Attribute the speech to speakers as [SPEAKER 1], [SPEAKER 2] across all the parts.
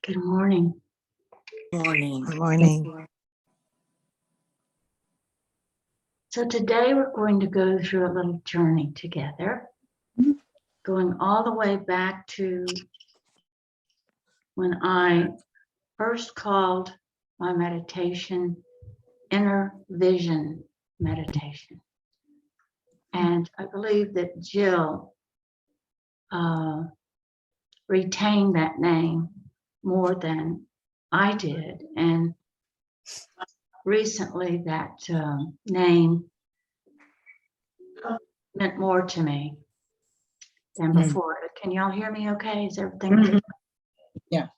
[SPEAKER 1] Good morning.
[SPEAKER 2] Morning.
[SPEAKER 3] Good morning.
[SPEAKER 1] So today we're going to go through a little journey together, going all the way back to when I first called my meditation Inner Vision Meditation. And I believe that Jill retained that name more than I did. And recently that name meant more to me than before. Can y'all hear me okay? Is everything good?
[SPEAKER 2] Yeah.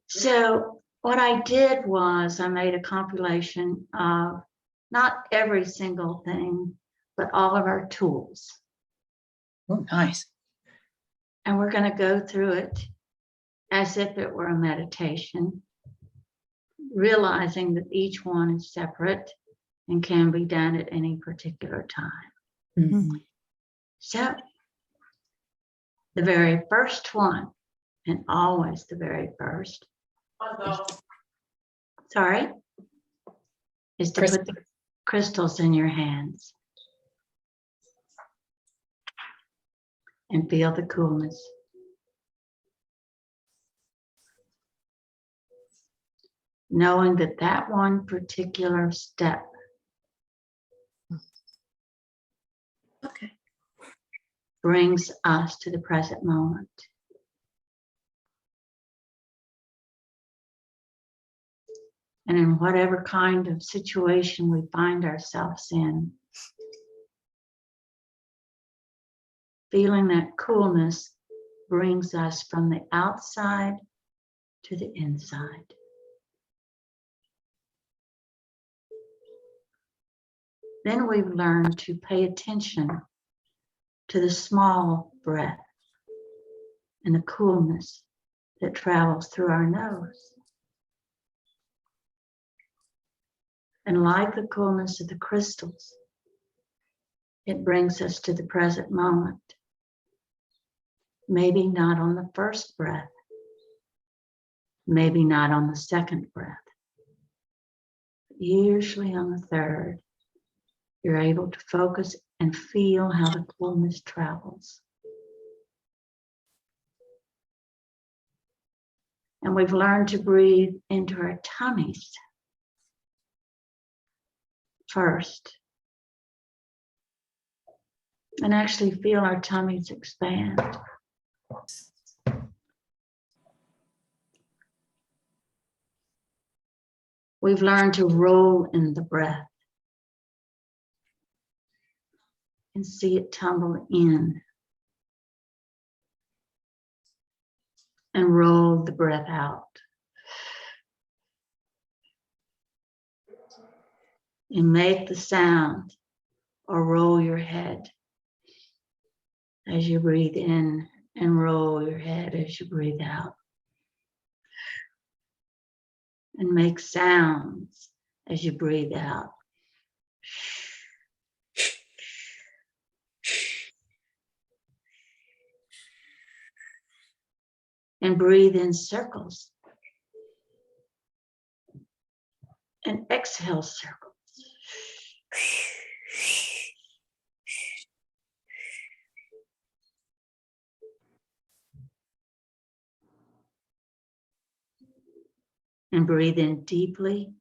[SPEAKER 1] So what I did was I made a compilation of not every single thing, but all of our tools.
[SPEAKER 2] Oh, nice.
[SPEAKER 1] And we're going to go through it as if it were a meditation, realizing that each one is separate and can be done at any particular time.
[SPEAKER 2] Mm-hmm.
[SPEAKER 1] So the very first one, and always the very first, is to put the crystals in your hands and feel the coolness. Knowing that that one particular step brings us to the present moment. And in whatever kind of situation we find ourselves in, feeling that coolness brings us from the outside to the inside. Then we've learned to pay attention to the small breath and the coolness that travels through our nose. And like the coolness of the crystals, it brings us to the present moment. Maybe not on the first breath, maybe not on the second breath, but usually on the third. You're able to focus and feel how the coolness travels. And we've learned to breathe into our tummies first. And actually feel our tummies expand. We've learned to roll in the breath and see it tumble in and roll the breath out. And make the sound or roll your head as you breathe in, and roll your head as you breathe out. And make sounds as you breathe out. And breathe in circles. And exhale circles. And breathe in deeply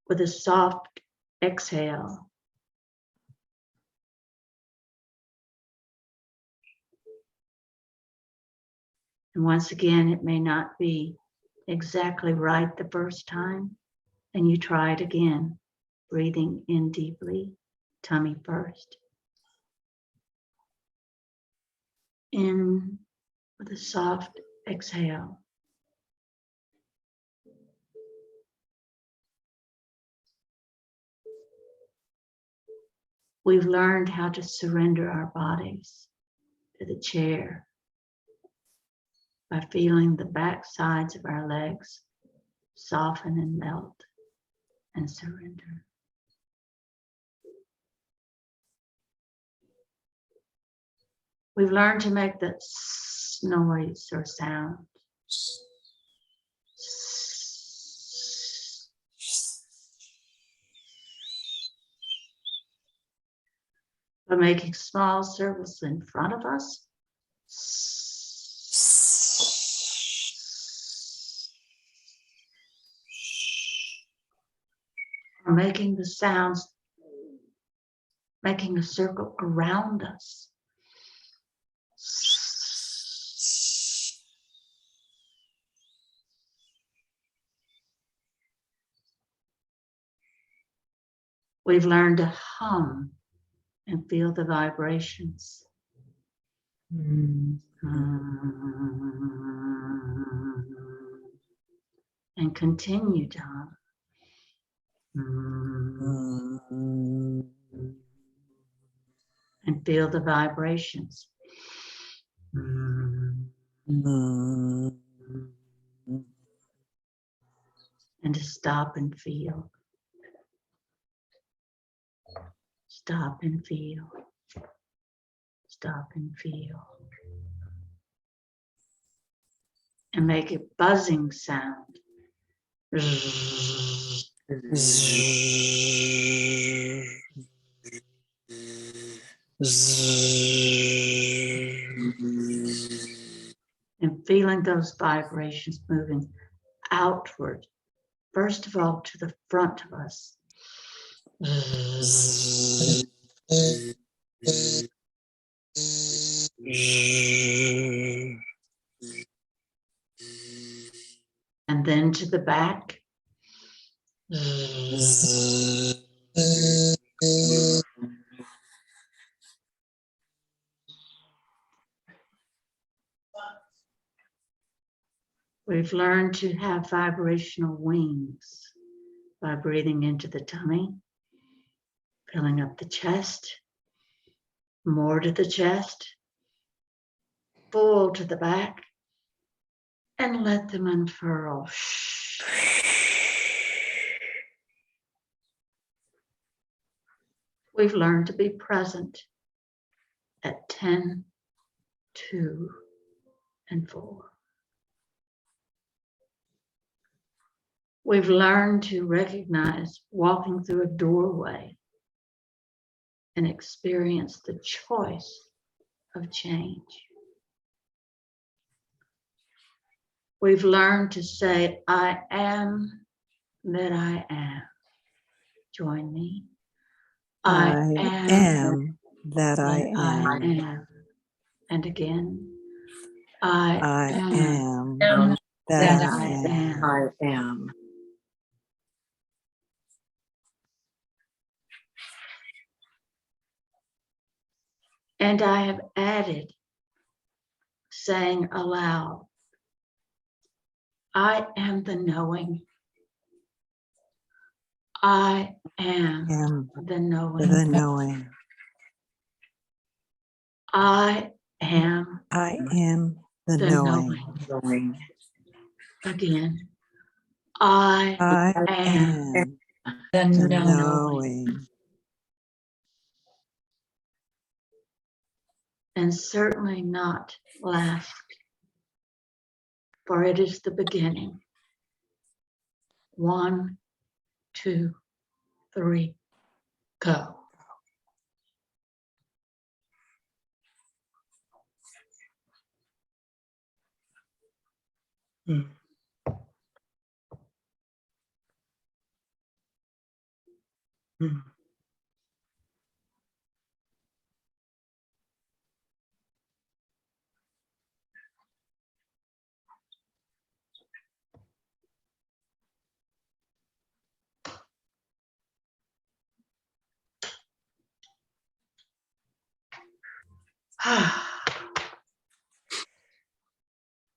[SPEAKER 1] with a soft exhale. And once again, it may not be exactly right the first time, and you try it again, breathing in deeply, tummy first. In with a soft exhale. We've learned how to surrender our bodies to the chair by feeling the back sides of our legs soften and melt and surrender. We've learned to make the noise or sound. By making small circles in front of us. Or making the sounds, making a circle around us. We've learned to hum and feel the vibrations. And continue to hum. And feel the vibrations. And to stop and feel. Stop and feel. Stop and feel. And make a buzzing sound. And feeling those vibrations moving outward, first of all to the front of us. And then to the back. We've learned to have vibrational wings by breathing into the tummy, filling up the chest, more to the chest, full to the back, and let them unfurl. We've learned to be present at 10, 2, and 4. We've learned to recognize walking through a doorway and experience the choice of change. We've learned to say, I am that I am. Join me.
[SPEAKER 3] I am that I am.
[SPEAKER 1] am. And again, I
[SPEAKER 3] am
[SPEAKER 1] that
[SPEAKER 3] that
[SPEAKER 1] I am.
[SPEAKER 2] I am.
[SPEAKER 1] And I have added, saying aloud, I am the knowing. I am
[SPEAKER 3] am
[SPEAKER 1] the knowing.
[SPEAKER 3] the knowing.
[SPEAKER 1] I am
[SPEAKER 3] I am the
[SPEAKER 1] the
[SPEAKER 3] knowing.
[SPEAKER 1] knowing. Again. I
[SPEAKER 3] I
[SPEAKER 1] am
[SPEAKER 3] am
[SPEAKER 2] The
[SPEAKER 3] the
[SPEAKER 2] knowing.
[SPEAKER 3] knowing.
[SPEAKER 1] and certainly not last, for it is the beginning. 1, 2, 3, go.
[SPEAKER 2] Mm. Mm.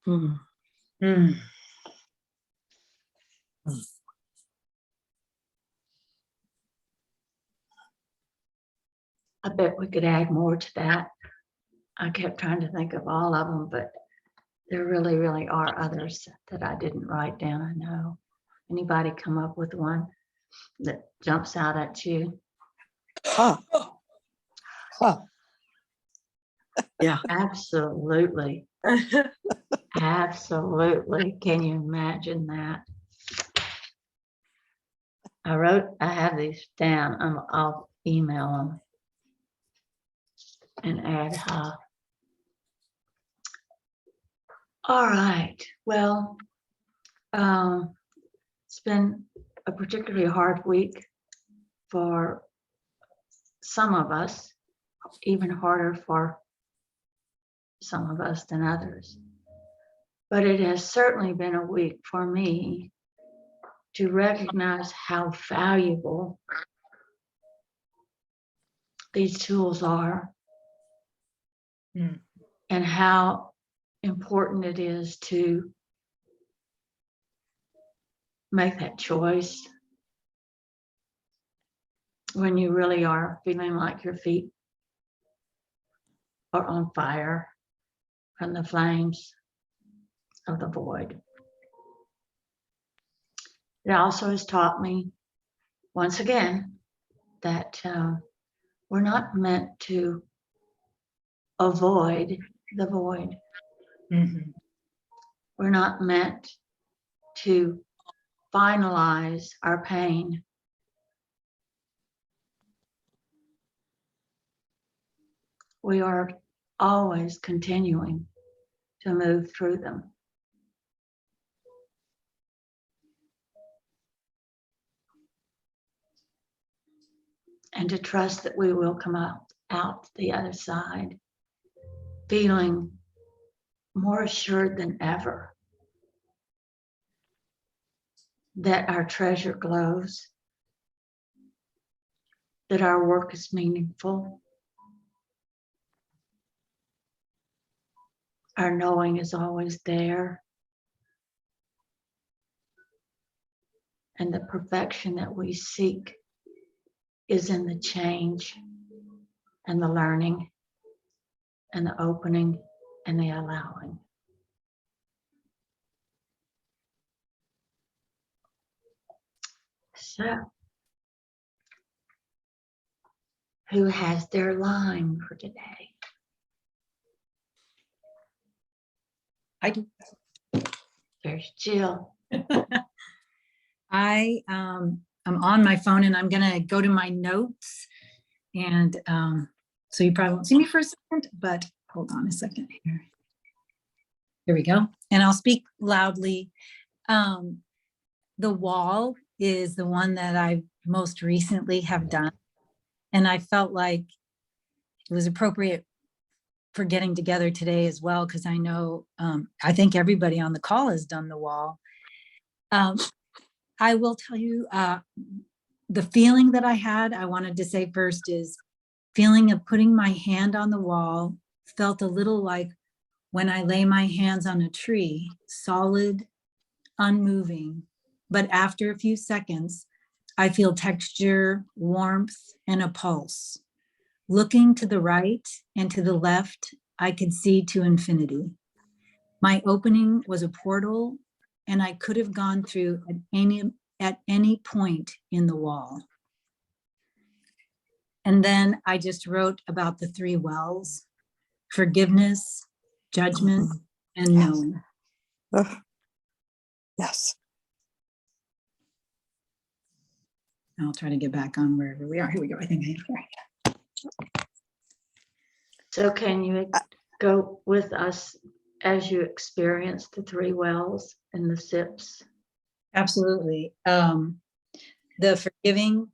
[SPEAKER 2] Mm. Mm.
[SPEAKER 1] I bet we could add more to that. I kept trying to think of all of them, but there really, really are others that I didn't write down. I know. Anybody come up with one that jumps out at you?
[SPEAKER 3] Huh. Huh.
[SPEAKER 2] Yeah.
[SPEAKER 1] Absolutely. Absolutely. Can you imagine that? I have these down. I'll email them and add all right. Well, it's been a particularly hard week for some of us, even harder for some of us than others. But it has certainly been a week for me to recognize how valuable these tools are
[SPEAKER 2] Mm.
[SPEAKER 1] and how important it is to make that choice when you really are feeling like your feet are on fire from the flames of the void. It also has taught me, once again, that we're not meant to avoid the void.
[SPEAKER 2] Mhm.
[SPEAKER 1] We're not meant to finalize our pain. We are always continuing to move through them. And to trust that we will come out the other side feeling more assured than ever that our treasure glows, that our work is meaningful, our knowing is always there, and the perfection that we seek is in the change and the learning and the opening and the allowing. So, who has their line for today?
[SPEAKER 2] I do.
[SPEAKER 1] There's Jill.
[SPEAKER 2] I'm on my phone and I'm gonna go to my notes, and so you probably won't see me for a second, but hold on a second here. Here we go, and I'll speak loudly. The wall is the one that I most recently have done, and I felt like it was appropriate for getting together today as well, because I know I think everybody on the call has done the wall. I will tell you the feeling that I had, I wanted to say first, is feeling of putting my hand on the wall felt a little like when I lay my hands on a tree, solid, unmoving. But after a few seconds, I feel texture, warmth, and a pulse. Looking to the right and to the left, I could see to infinity. My opening was a portal, and I could have gone through at any point in the wall. And then I just wrote about the three wells: forgiveness, judgment,
[SPEAKER 3] Mhm.
[SPEAKER 2] and
[SPEAKER 3] Yes.
[SPEAKER 2] knowing.
[SPEAKER 3] Ugh. Yes.
[SPEAKER 2] I'll try to get back on wherever we are. Here we go. I think I have here.
[SPEAKER 1] So can you go with us as you experience the three wells and the sips?
[SPEAKER 2] Absolutely. The forgiving,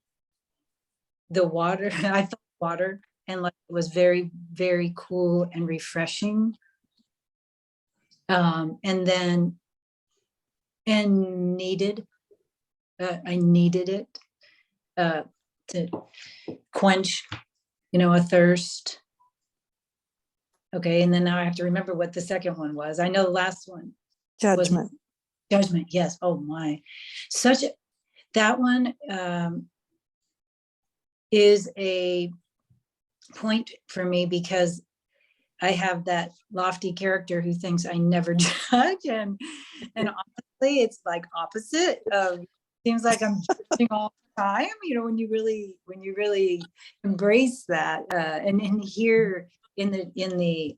[SPEAKER 2] the water, I felt water, and like it was very, very cool and refreshing. And then, and needed, I needed it to quench, a thirst. Okay, and then now I have to remember what the second one was. I know the last one was
[SPEAKER 3] Judgment.
[SPEAKER 2] judgment. Yes. Oh my, that one is a point for me because I have that lofty character who thinks I never judge, and honestly, it's like opposite. Seems like I'm judging all the time. When you really embrace that, and here in the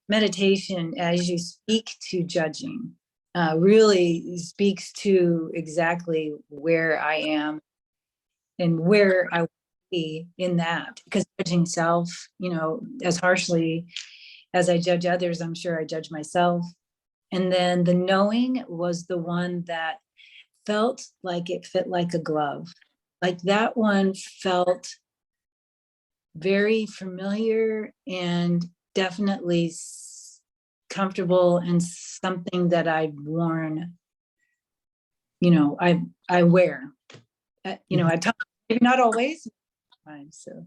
[SPEAKER 2] meditation, as you speak to judging, really speaks to exactly where I am and where I want to be in that. Because judging self, as harshly as I judge others, I'm sure I judge myself. And then the knowing was the one that felt like it fit like a glove. Like that one felt very familiar and definitely comfortable, and something that I've worn, I wear, at times, maybe not always. So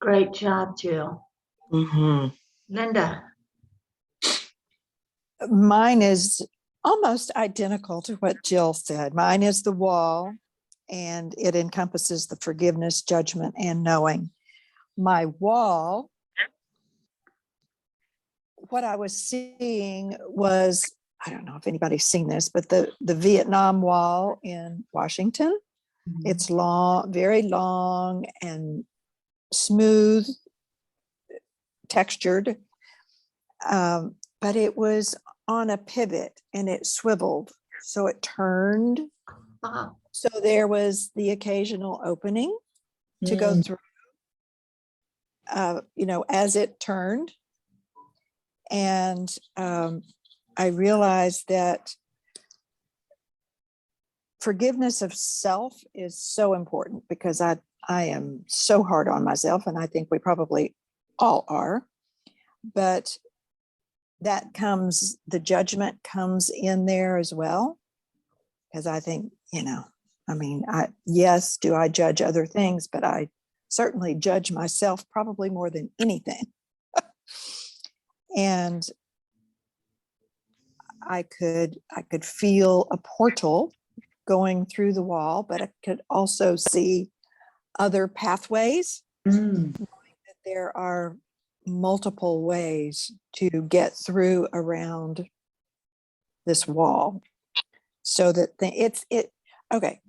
[SPEAKER 1] Great job, Jill.
[SPEAKER 3] Mhm.
[SPEAKER 1] Linda.
[SPEAKER 3] Mine is almost identical to what Jill said. Mine is the wall, and it encompasses the forgiveness, judgment, and knowing. My wall, what I was seeing was, I don't know if anybody's seen this, but the Vietnam Wall in Washington. It's long, very long and smooth, textured, but it was on a pivot and it swiveled, so it turned. So there was the occasional opening to go through, as it turned. And I realized that forgiveness of self is so important, because I am so hard on myself, and I think we probably all are. But that comes, the judgment comes in there as well, because I think, yes, do I judge other things, but I certainly judge myself probably more than anything. And I could feel a portal going through the wall, but I could also see other pathways. There are multiple ways to get through around this wall, so that okay.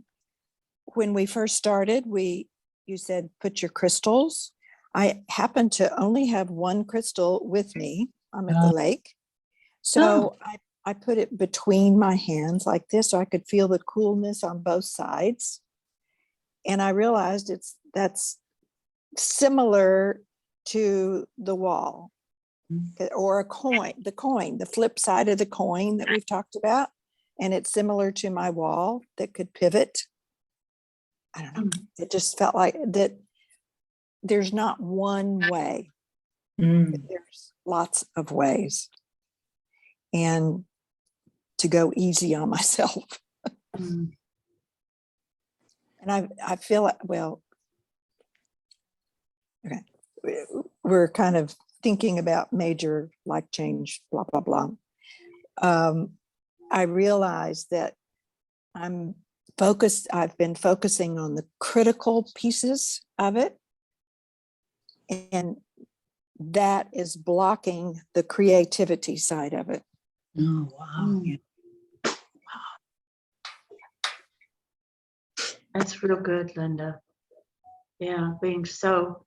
[SPEAKER 3] When we first started, you said put your crystals. I happen to only have one crystal with me. I'm at the lake, so I put it between my hands like this, so I could feel the coolness on both sides. And I realized that's similar to the wall, or a coin, the flip side of the coin that we've talked about. And it's similar to my wall that could pivot. I don't know. It just felt like that there's not one way. There's lots of ways. And to go easy on myself. And I feel like, well, okay, we're kind of thinking about major life change, blah, blah, blah. I realized that I'm I've been focusing on the critical pieces of it. And that is blocking the creativity side of it.
[SPEAKER 2] Oh, wow. Yeah.
[SPEAKER 1] That's real good, Linda. Yeah, being so,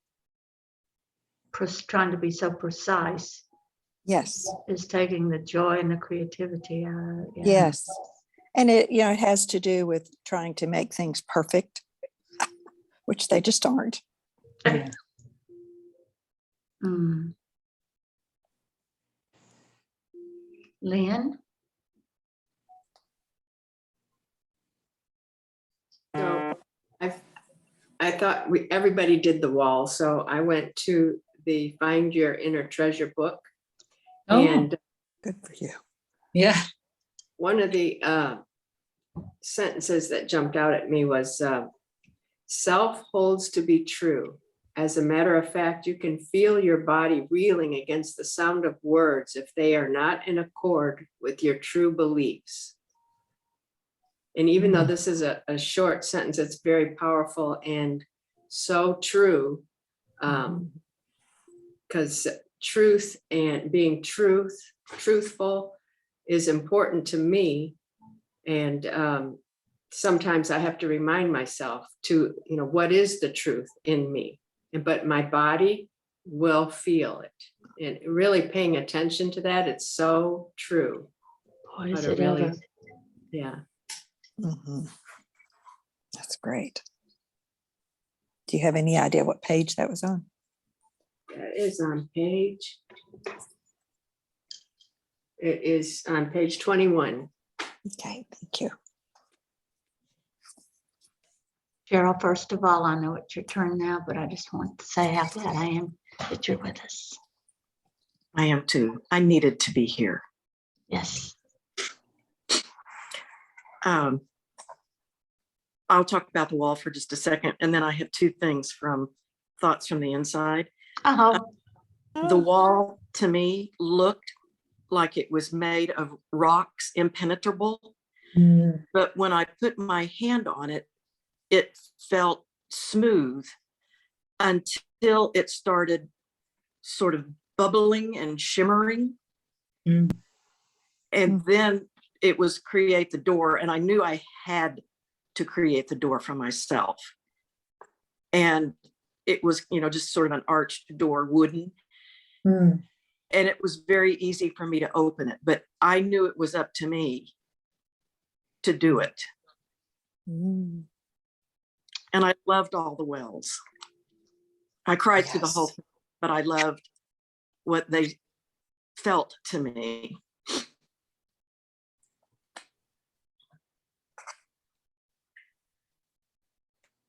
[SPEAKER 1] trying to be so precise
[SPEAKER 3] Yes.
[SPEAKER 1] is taking the joy and the creativity out of it. Yeah.
[SPEAKER 3] Yes. And it, it has to do with trying to make things perfect, which they just aren't.
[SPEAKER 2] Yeah.
[SPEAKER 1] Mm. Lynn?
[SPEAKER 4] So I thought everybody did the wall, so I went to the Find Your Inner Treasure book.
[SPEAKER 2] Oh,
[SPEAKER 4] And
[SPEAKER 3] Good for you.
[SPEAKER 2] yeah.
[SPEAKER 4] one of the sentences that jumped out at me was, self holds to be true. As a matter of fact, you can feel your body reeling against the sound of words if they are not in accord with your true beliefs. And even though this is a short sentence, it's very powerful and so true. Because truth and being truthful is important to me. And sometimes I have to remind myself to, what is the truth in me? But my body will feel it. And really paying attention to that, it's so true.
[SPEAKER 1] Boy, is
[SPEAKER 4] But
[SPEAKER 1] it ever.
[SPEAKER 4] yeah.
[SPEAKER 3] Mhm. That's great. Do you have any idea what page that was on?
[SPEAKER 4] That is on page. It is on page 21.
[SPEAKER 3] Okay, thank you.
[SPEAKER 1] Cheryl, first of all, I know it's your turn now, but I just want to say how glad I am that you're with us.
[SPEAKER 5] I am too. I needed to be here.
[SPEAKER 1] Yes.
[SPEAKER 5] I'll talk about the wall for just a second, and then I have two things from Thoughts from the Inside.
[SPEAKER 1] Oh,
[SPEAKER 5] The wall to me looked like it was made of rocks, impenetrable. But when I put my hand on it, it felt smooth until it started sort of bubbling and shimmering.
[SPEAKER 2] Mm.
[SPEAKER 5] And then it was create the door. And I knew I had to create the door for myself. And it was, just sort of an arched door, wooden.
[SPEAKER 2] Mm.
[SPEAKER 5] And it was very easy for me to open it, but I knew it was up to me to do it.
[SPEAKER 3] Mm.
[SPEAKER 5] And I loved all the wells. I cried through the whole thing, but I loved what they felt to me.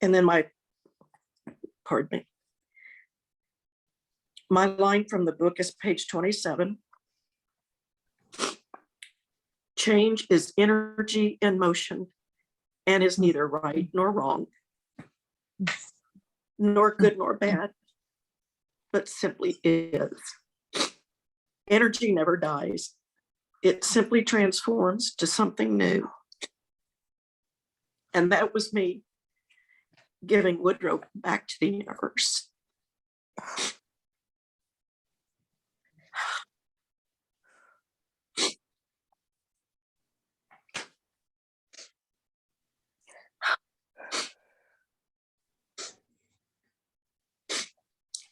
[SPEAKER 5] And then pardon me. My line from the book is page 27. Change is energy in motion and is neither right nor wrong, nor good nor bad, but simply is. Energy never dies. It simply transforms to something new. And that was me giving Woodrow back to the universe.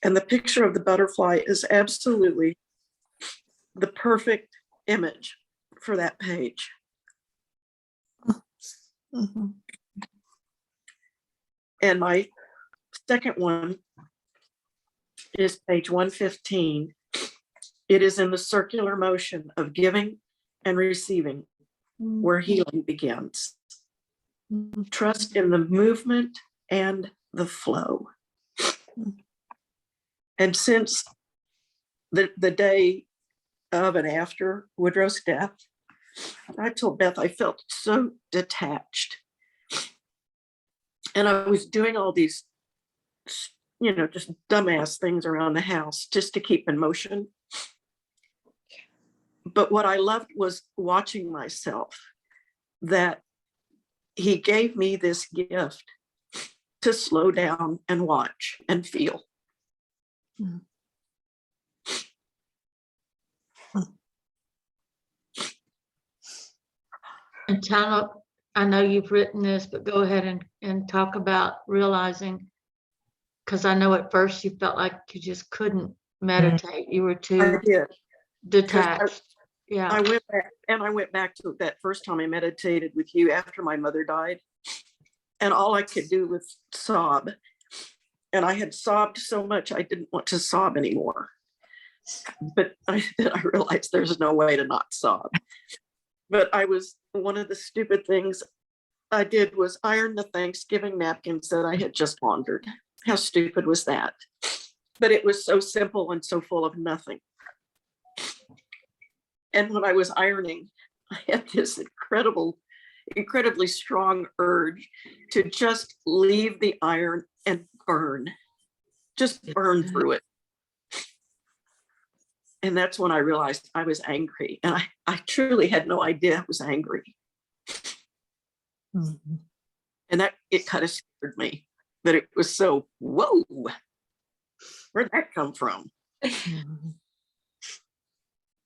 [SPEAKER 5] And the picture of the butterfly is absolutely the perfect image for that page.
[SPEAKER 3] Mm-hmm.
[SPEAKER 5] And my second one is page 115. It is in the circular motion of giving and receiving where healing begins. Trust in the movement and the flow. And since the day of and after Woodrow's death, I told Beth I felt so detached. And I was doing all these, just dumbass things around the house just to keep in motion. But what I loved was watching myself, that he gave me this gift to slow down and watch and feel.
[SPEAKER 1] And Tana, I know you've written this, but go ahead and talk about realizing, because I know at first you felt like you just couldn't meditate. You were
[SPEAKER 5] I
[SPEAKER 1] too
[SPEAKER 5] did.
[SPEAKER 1] detached.
[SPEAKER 5] I
[SPEAKER 1] Yeah.
[SPEAKER 5] went back to that first time I meditated with you after my mother died. And all I could do was sob. And I had sobbed so much I didn't want to sob anymore. But then I realized there's no way to not sob. But one of the stupid things I did was iron the Thanksgiving napkins that I had just laundered. How stupid was that? But it was so simple and so full of nothing. And when I was ironing, I had this incredibly strong urge to just leave the iron and burn, just burn through it. And that's when I realized I was angry. And I truly had no idea I was angry.
[SPEAKER 3] Mhm.
[SPEAKER 5] And it kind of scared me that it was so, whoa, where'd that come from?
[SPEAKER 3] Mhm.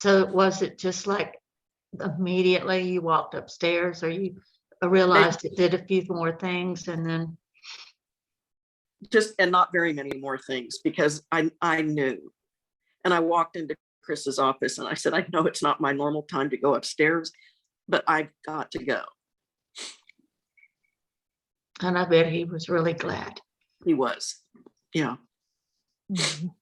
[SPEAKER 1] So was it just like immediately you walked upstairs, or you realized it did a few more things and then?
[SPEAKER 5] And not very many more things, because I knew. And I walked into Chris's office and I said, I know it's not my normal time to go upstairs, but I've got to go.
[SPEAKER 1] And I bet he was really glad.
[SPEAKER 5] He was. Yeah.
[SPEAKER 3] Mhm.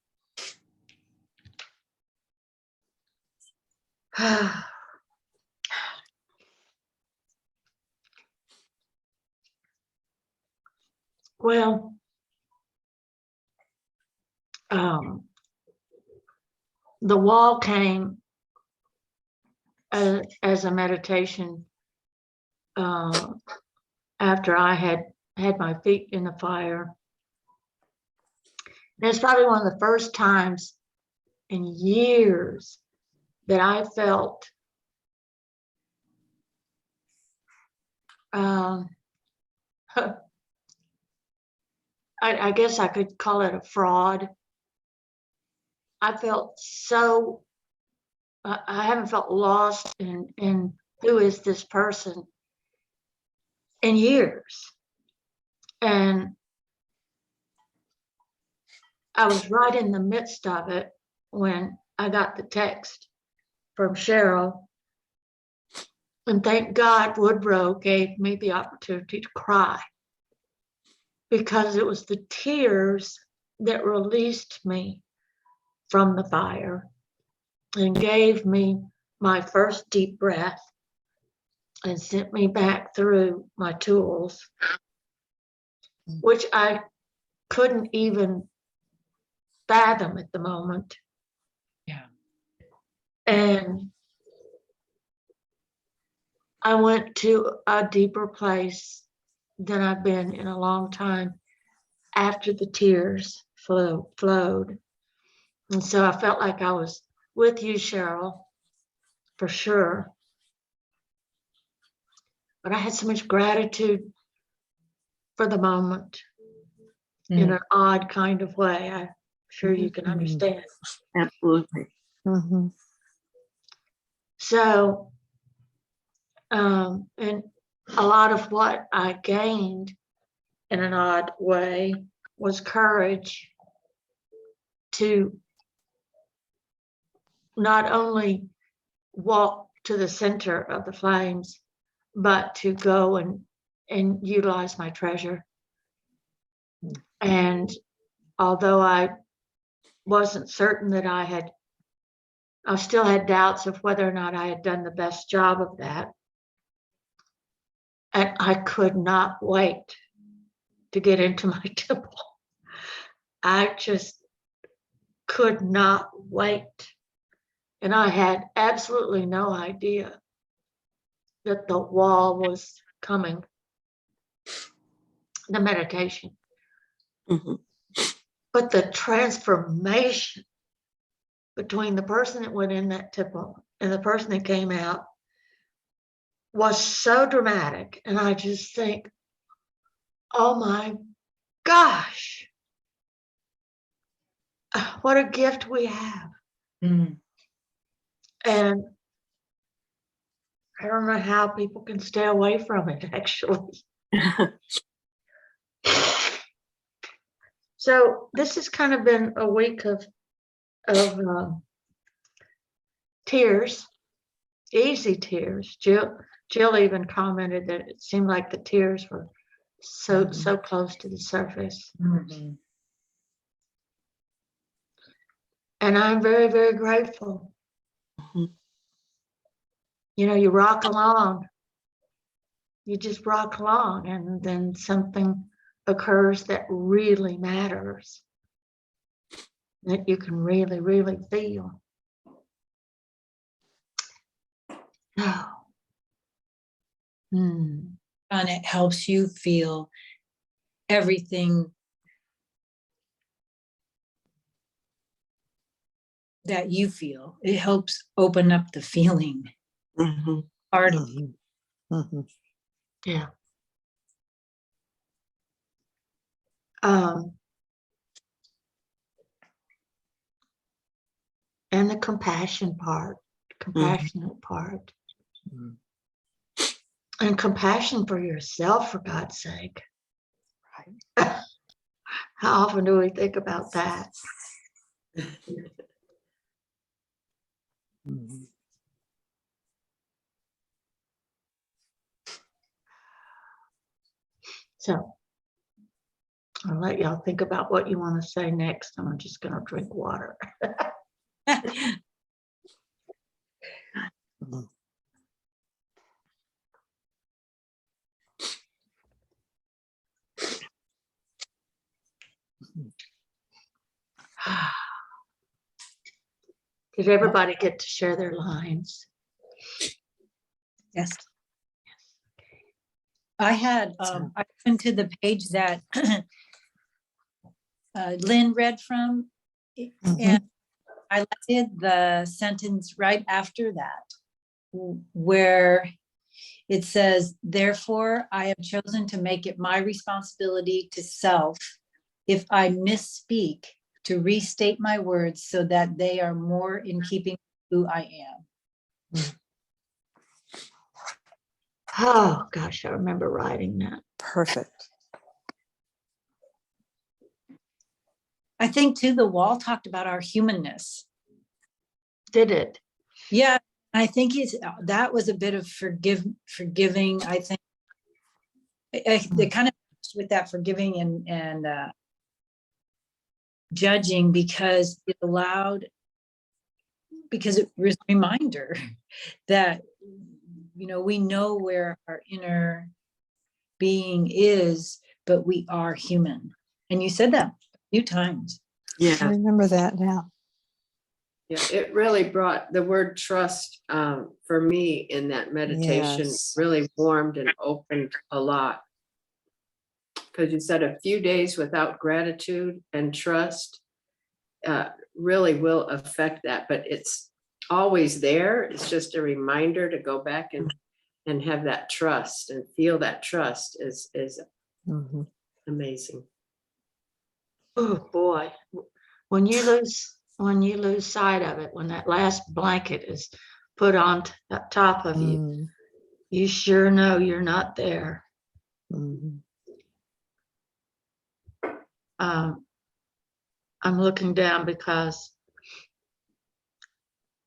[SPEAKER 1] Well, the wall came as a meditation after I had my feet in the fire. And it's probably one of the first times in years that I felt I guess I could call it a fraud. I felt so, I haven't felt lost in who is this person in years. And I was right in the midst of it when I got the text from Cheryl. And thank God Woodrow gave me the opportunity to cry, because it was the tears that released me from the fire and gave me my first deep breath and sent me back through my tools, which I couldn't even fathom at the moment.
[SPEAKER 2] Yeah.
[SPEAKER 1] And I went to a deeper place than I've been in a long time after the tears flowed. And so I felt like I was with you, Cheryl, for sure. But I had so much gratitude for the moment in an odd kind of way. I'm sure you can understand.
[SPEAKER 5] Absolutely.
[SPEAKER 3] Mhm.
[SPEAKER 1] So, and a lot of what I gained in an odd way was courage to not only walk to the center of the flames, but to go and utilize my treasure. And although I wasn't certain that I still had doubts of whether or not I had done the best job of that. And I could not wait to get into my temple. I just could not wait. And I had absolutely no idea that the wall was coming, the meditation.
[SPEAKER 5] Mhm.
[SPEAKER 1] But the transformation between the person that went in that temple and the person that came out was so dramatic. And I just think, oh my gosh, what a gift we have.
[SPEAKER 2] Mm.
[SPEAKER 1] And I don't know how people can stay away from it, actually. So this has kind of been a week of tears, easy tears. Jill even commented that it seemed like the tears were so close to the surface.
[SPEAKER 2] Mhm.
[SPEAKER 1] And I'm very, very grateful.
[SPEAKER 5] Mhm.
[SPEAKER 1] You know, you rock along. You just rock along, and then something occurs that really matters, that you can really, really feel. Oh.
[SPEAKER 2] And it helps you feel everything that you feel. It helps open up the feeling
[SPEAKER 5] Mhm.
[SPEAKER 2] part of you.
[SPEAKER 1] Yeah. And the compassion part, compassionate part. And compassion for yourself, for God's sake. Right. How often do we think about that? So I'll let y'all think about what you want to say next. I'm just going to drink water. Did everybody get to share their lines?
[SPEAKER 2] Yes. I had, I went to the page that Lynn read from, and I did the sentence right after that, where it says, therefore, I have chosen to make it my responsibility to self, if I misspeak, to restate my words so that they are more in keeping with who I am.
[SPEAKER 1] Oh, gosh, I remember writing that.
[SPEAKER 3] Perfect.
[SPEAKER 2] I think too, the wall talked about our humanness.
[SPEAKER 1] Did it?
[SPEAKER 2] Yeah, I think that was a bit of forgiving. I think it kind of with that forgiving and judging, because it was a reminder that, you know, we know where our inner being is, but we are human. And you said that a few times.
[SPEAKER 3] I
[SPEAKER 5] Yeah.
[SPEAKER 3] remember that now.
[SPEAKER 4] Yeah, it really brought the word trust for me in that meditation,
[SPEAKER 3] Yes.
[SPEAKER 4] really warmed and opened a lot. Because you said a few days without gratitude and trust really will affect that, but it's always there. It's just a reminder to go back and have that trust and feel that trust is amazing.
[SPEAKER 1] Oh boy, when you lose sight of it, when that last blanket is put on top of you, you sure know you're not there. I'm looking down because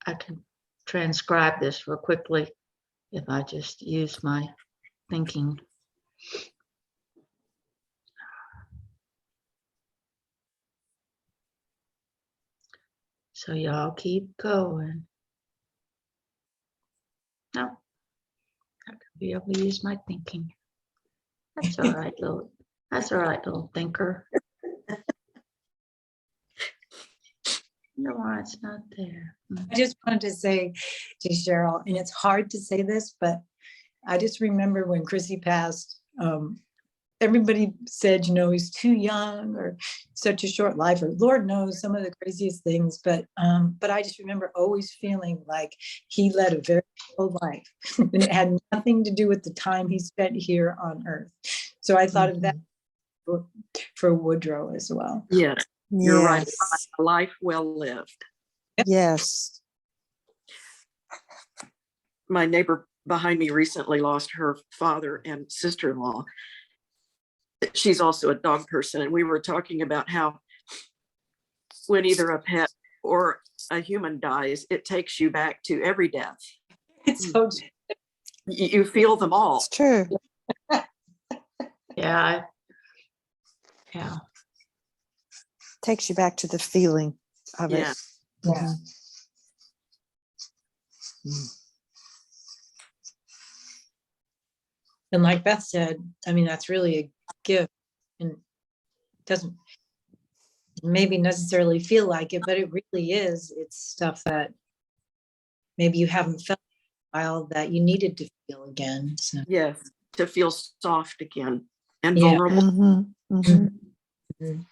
[SPEAKER 1] I can transcribe this real quickly if I just use my thinking. So y'all keep going. No, I could be able to use my thinking. That's all right, little thinker. No, it's not there.
[SPEAKER 2] I just wanted to say to Cheryl, and it's hard to say this, but I just remember when Chrissy passed, everybody said, he's too young or such a short life, or Lord knows some of the craziest things. But I just remember always feeling like he led a very full life, and it had nothing to do with the time he spent here on Earth. So I thought of that for Woodrow as well.
[SPEAKER 5] Yes, you're right.
[SPEAKER 3] Yes.
[SPEAKER 5] A life well lived.
[SPEAKER 3] Yes.
[SPEAKER 5] My neighbor behind me recently lost her father and sister-in-law. She's also a dog person, and we were talking about how when either a pet or a human dies, it takes you back to every death.
[SPEAKER 2] It's so
[SPEAKER 5] You feel them all.
[SPEAKER 3] It's true.
[SPEAKER 1] Yeah. Yeah.
[SPEAKER 3] Takes you back to the feeling of
[SPEAKER 5] Yeah.
[SPEAKER 3] it.
[SPEAKER 2] Yeah.
[SPEAKER 3] Mhm.
[SPEAKER 2] And like Beth said, I mean, that's really a gift, and doesn't maybe necessarily feel like it, but it really is. It's stuff that maybe you haven't felt in a while that you needed to feel again. So
[SPEAKER 5] Yes, to feel soft again and
[SPEAKER 2] Yeah.
[SPEAKER 5] vulnerable.
[SPEAKER 3] Mhm. Mhm.
[SPEAKER 2] Mhm.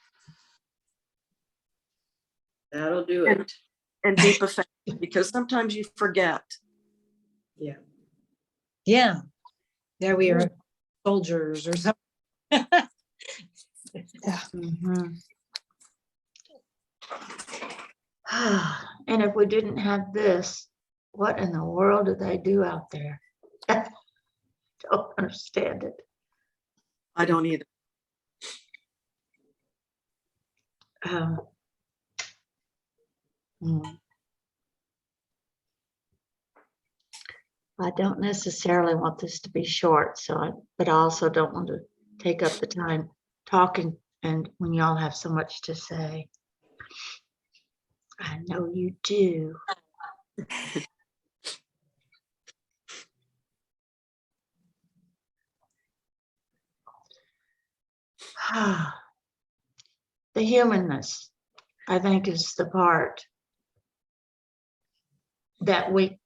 [SPEAKER 4] That'll do it.
[SPEAKER 5] And deep affection, because sometimes you forget.
[SPEAKER 4] Yeah.
[SPEAKER 2] Yeah, there we are, soldiers or something.
[SPEAKER 1] Mhm. And if we didn't have this, what in the world do they do out there? Don't understand it.
[SPEAKER 5] I don't either.
[SPEAKER 1] Um, mm. I don't necessarily want this to be short, but I also don't want to take up the time talking and when y'all have so much to say. I know you do. The humanness, I think, is the part that we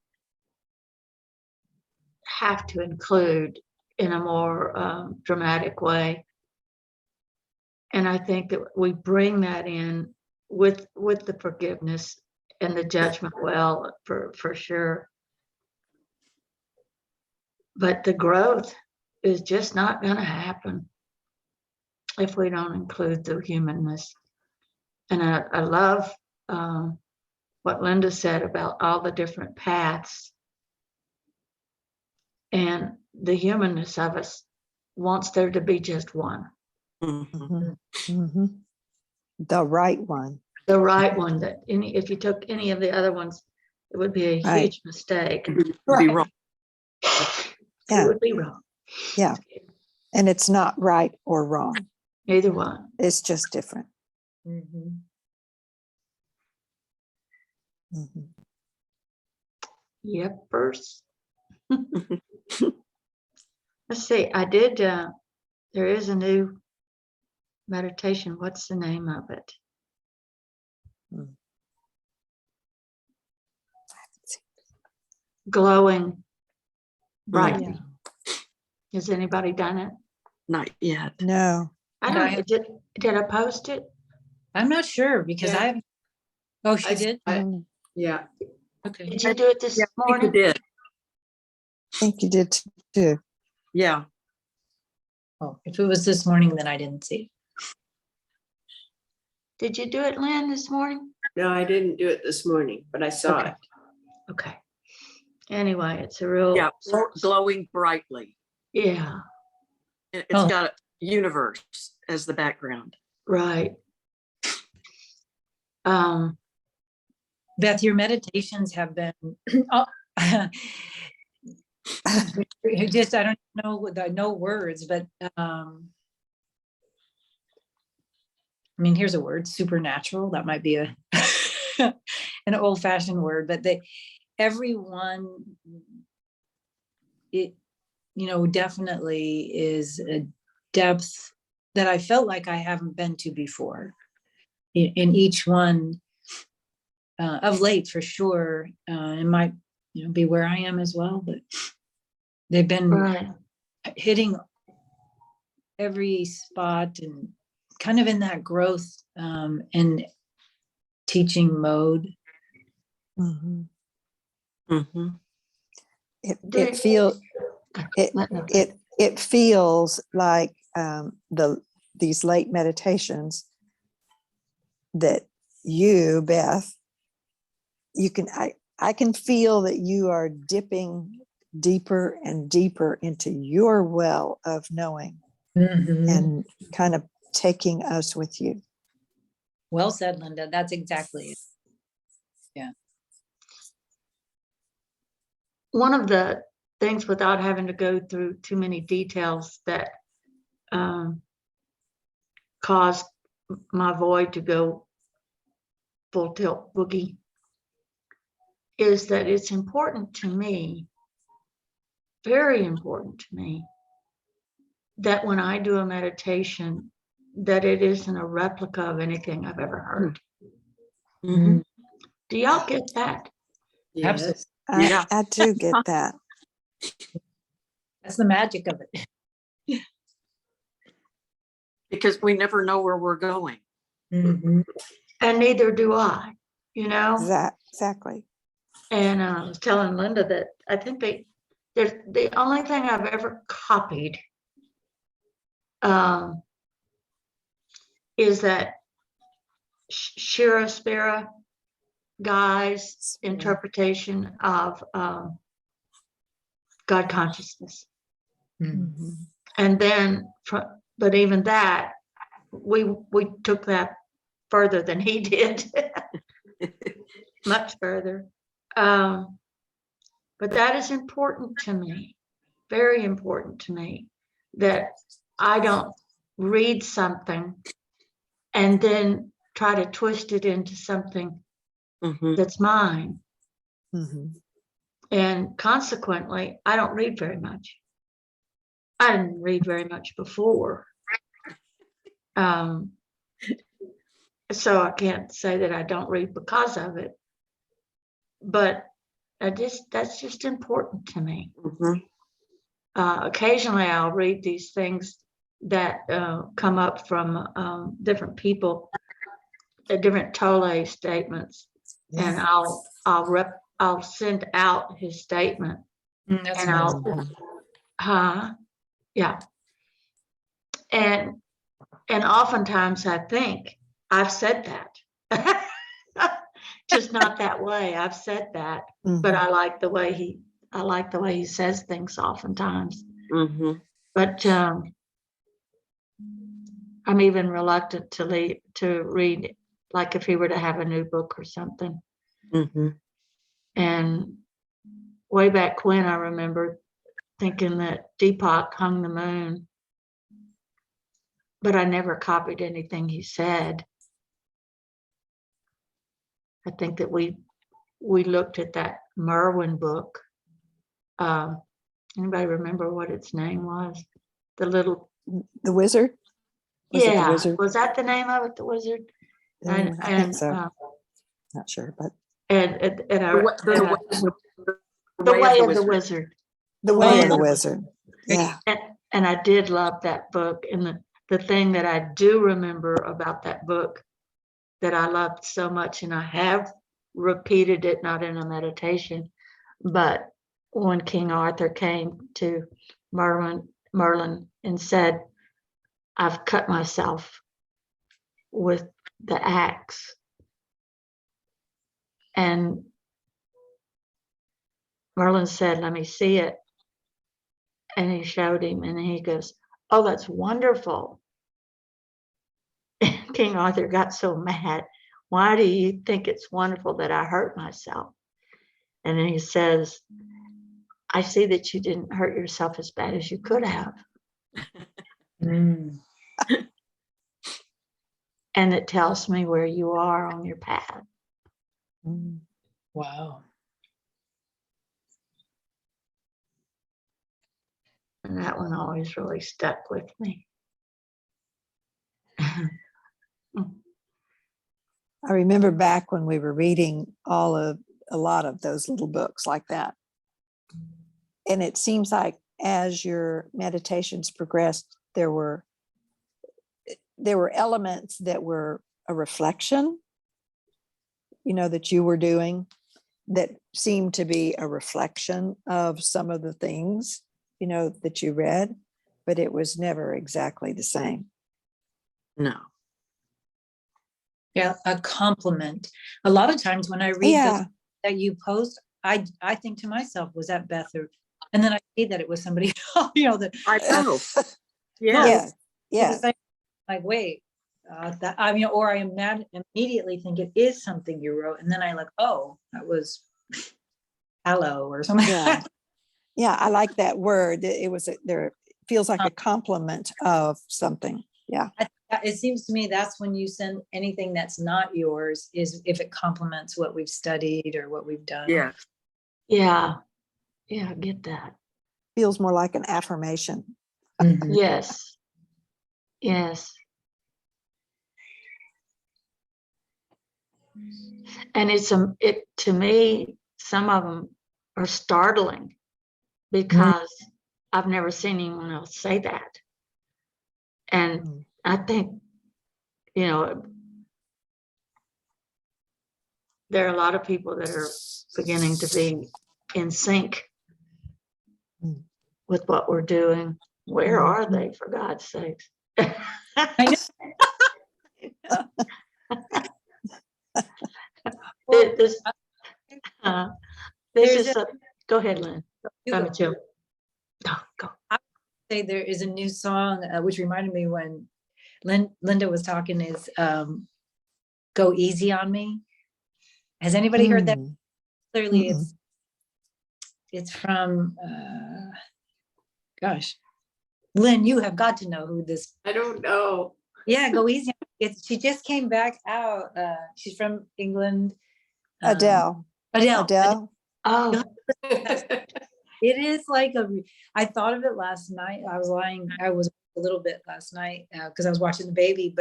[SPEAKER 1] have to include in a more dramatic way. And I think that we bring that in with the forgiveness and the judgment well, for sure. But the growth is just not going to happen if we don't include the humanness. And I love what Linda said about all the different paths. And the humanness of us wants there to be just one,
[SPEAKER 5] Mhm.
[SPEAKER 3] Mhm. Mhm. The right one.
[SPEAKER 1] the right one. That if you took any of the other ones, it would be a
[SPEAKER 3] Right.
[SPEAKER 1] huge mistake.
[SPEAKER 5] It'd be
[SPEAKER 2] Right.
[SPEAKER 5] wrong.
[SPEAKER 1] It
[SPEAKER 3] Yeah.
[SPEAKER 1] would be wrong.
[SPEAKER 3] Yeah. And it's not right or wrong.
[SPEAKER 1] Either one.
[SPEAKER 3] It's just different.
[SPEAKER 2] Mhm.
[SPEAKER 3] Mhm.
[SPEAKER 1] Yepers. Let's see. I did. There is a new meditation. What's the name of it? Glowing brightly. Has anybody done it?
[SPEAKER 5] Not yet.
[SPEAKER 3] No.
[SPEAKER 1] I
[SPEAKER 2] No, I
[SPEAKER 1] don't. Did I post it?
[SPEAKER 2] I'm not sure because
[SPEAKER 4] Yeah.
[SPEAKER 2] I oh, she
[SPEAKER 4] I-
[SPEAKER 2] did?
[SPEAKER 3] I don't know.
[SPEAKER 4] Yeah.
[SPEAKER 2] Okay.
[SPEAKER 1] Did you do it this
[SPEAKER 5] Yeah, I think you
[SPEAKER 1] morning?
[SPEAKER 5] did.
[SPEAKER 3] I think you did too.
[SPEAKER 5] Yeah.
[SPEAKER 2] Oh, if it was this morning, then I didn't see it.
[SPEAKER 1] Did you do it, Lynn, this morning?
[SPEAKER 4] No, I didn't do it this morning, but I saw
[SPEAKER 1] Okay.
[SPEAKER 4] it.
[SPEAKER 1] Okay. Anyway, it's a real.
[SPEAKER 5] Yeah. Glowing brightly.
[SPEAKER 1] Yeah.
[SPEAKER 5] It's
[SPEAKER 2] Oh.
[SPEAKER 5] got a universe as the background.
[SPEAKER 1] Right. Um.
[SPEAKER 2] Beth, your meditations have been oh, just I don't know the no words, but I mean, here's a word, supernatural. That might be a an old-fashioned word, but everyone, it definitely is a depth that I felt like I haven't been to before. In each one, of late, for sure, it might be where I am as well, but they've been
[SPEAKER 1] Right.
[SPEAKER 2] hitting every spot and kind of in that growth and teaching mode.
[SPEAKER 3] Mhm.
[SPEAKER 5] Mhm.
[SPEAKER 3] It feels it feels like these late meditations that you, Beth, I can feel that you are dipping deeper and deeper into your well of knowing and kind of taking us with you.
[SPEAKER 2] Well said, Linda. That's exactly it.
[SPEAKER 1] One of the things, without having to go through too many details, that caused my void to go full tilt boogie is that it's important to me, very important to me, that when I do a meditation, that it isn't a replica of anything I've ever heard.
[SPEAKER 5] Mhm.
[SPEAKER 1] Do y'all get that?
[SPEAKER 4] Yes.
[SPEAKER 5] Yeah.
[SPEAKER 3] I do get that.
[SPEAKER 2] That's the magic of it.
[SPEAKER 5] Because we never know where we're going.
[SPEAKER 1] And neither do I, you know?
[SPEAKER 3] Exactly.
[SPEAKER 1] And I was telling Linda that I think there's the only thing I've ever copied is that Shira Spira guy's interpretation of God consciousness.
[SPEAKER 3] Mhm.
[SPEAKER 1] And then, but even that, we took that further than he did, much further. But that is important to me, very important to me, that I don't read something and then try to twist it into something
[SPEAKER 5] Mhm.
[SPEAKER 1] that's mine.
[SPEAKER 3] Mhm.
[SPEAKER 1] And consequently, I don't read very much. I didn't read very much before. So I can't say that I don't read because of it. But that's just important to me.
[SPEAKER 5] Mhm.
[SPEAKER 1] Occasionally I'll read these things that come up from different people, different Tolle statements, and I'll send out his statement,
[SPEAKER 2] That's
[SPEAKER 1] and I'll, yeah, and oftentimes I think I've said that, just not that way. I've said that, but I like the way he says things oftentimes.
[SPEAKER 5] Mhm.
[SPEAKER 1] But I'm even reluctant to read, like if he were to have a new book or something.
[SPEAKER 5] Mhm.
[SPEAKER 1] And way back when, I remember thinking that Deepak hung the moon, but I never copied anything he said. I think that we looked at that Merwin book. Anybody remember what its name was? The little,
[SPEAKER 3] The Wizard? Was it The
[SPEAKER 1] yeah,
[SPEAKER 3] Wizard?
[SPEAKER 1] was that the name of it, The Wizard?
[SPEAKER 3] I think so. Not sure, but
[SPEAKER 1] And
[SPEAKER 5] The
[SPEAKER 1] The Way of the
[SPEAKER 5] Wizard.
[SPEAKER 1] Wizard.
[SPEAKER 3] The
[SPEAKER 2] Oh,
[SPEAKER 3] Way
[SPEAKER 2] yeah.
[SPEAKER 3] of the Wizard. Yeah.
[SPEAKER 1] And I did love that book. And the thing that I do remember about that book that I loved so much, and I have repeated it, not in a meditation, but when King Arthur came to Merlin and said, I've cut myself with the axe. And Merlin said, let me see it. And he showed him, and he goes, oh, that's wonderful. King Arthur got so mad. Why do you think it's wonderful that I hurt myself? And then he says, I see that you didn't hurt yourself as bad as you could have. And it tells me where you are on your path.
[SPEAKER 2] Wow.
[SPEAKER 1] And that one always really stuck with me.
[SPEAKER 3] I remember back when we were reading a lot of those little books like that. And it seems like as your meditations progressed, there were there were elements that were a reflection, that you were doing, that seemed to be a reflection of some of the things, that you read, but it was never exactly the same.
[SPEAKER 5] No.
[SPEAKER 2] Yeah, a compliment. A lot of times when I read
[SPEAKER 3] Yeah.
[SPEAKER 2] those that you post, I think to myself, was that Beth? And then I see that it was somebody else, that
[SPEAKER 5] I know.
[SPEAKER 2] No,
[SPEAKER 5] Yes.
[SPEAKER 3] Yeah.
[SPEAKER 2] it's the same, like, wait, or I immediately think it is something you wrote. And then I like, oh, that was hello or something.
[SPEAKER 3] Yeah. Yeah. I like that word. It was, there feels like a compliment of something. Yeah.
[SPEAKER 2] It seems to me that's when you send anything that's not yours, is if it complements what we've studied or what we've done.
[SPEAKER 5] Yeah.
[SPEAKER 1] Yeah. Yeah, I get that.
[SPEAKER 3] Feels more like an affirmation.
[SPEAKER 2] Mhm.
[SPEAKER 1] Yes. Yes. And it to me, some of them are startling because I've never seen anyone else say that. And
[SPEAKER 3] Mm.
[SPEAKER 1] I think, there are a lot of people that are beginning to be in sync
[SPEAKER 3] Mm.
[SPEAKER 1] with what we're doing. Where
[SPEAKER 3] Mm.
[SPEAKER 1] are they, for God's sakes?
[SPEAKER 2] I
[SPEAKER 1] It- this, uh, this
[SPEAKER 2] There's
[SPEAKER 1] is go ahead, Lynn.
[SPEAKER 2] You
[SPEAKER 1] I'm
[SPEAKER 2] go.
[SPEAKER 1] Jill. Go.
[SPEAKER 2] Say there is a new song, which reminded me when Linda was talking, is Go Easy on Me. Has anybody heard that?
[SPEAKER 3] Mm.
[SPEAKER 2] Clearly
[SPEAKER 3] Mm-mm.
[SPEAKER 2] it's from gosh, Lynn, you have got to know who this.
[SPEAKER 4] I don't know.
[SPEAKER 2] Yeah, Go Easy. She just came back out. She's from England.
[SPEAKER 3] Adele.
[SPEAKER 2] Adele.
[SPEAKER 1] Oh,
[SPEAKER 2] It is like I thought of it last night. I was a little bit last night because I was watching the baby,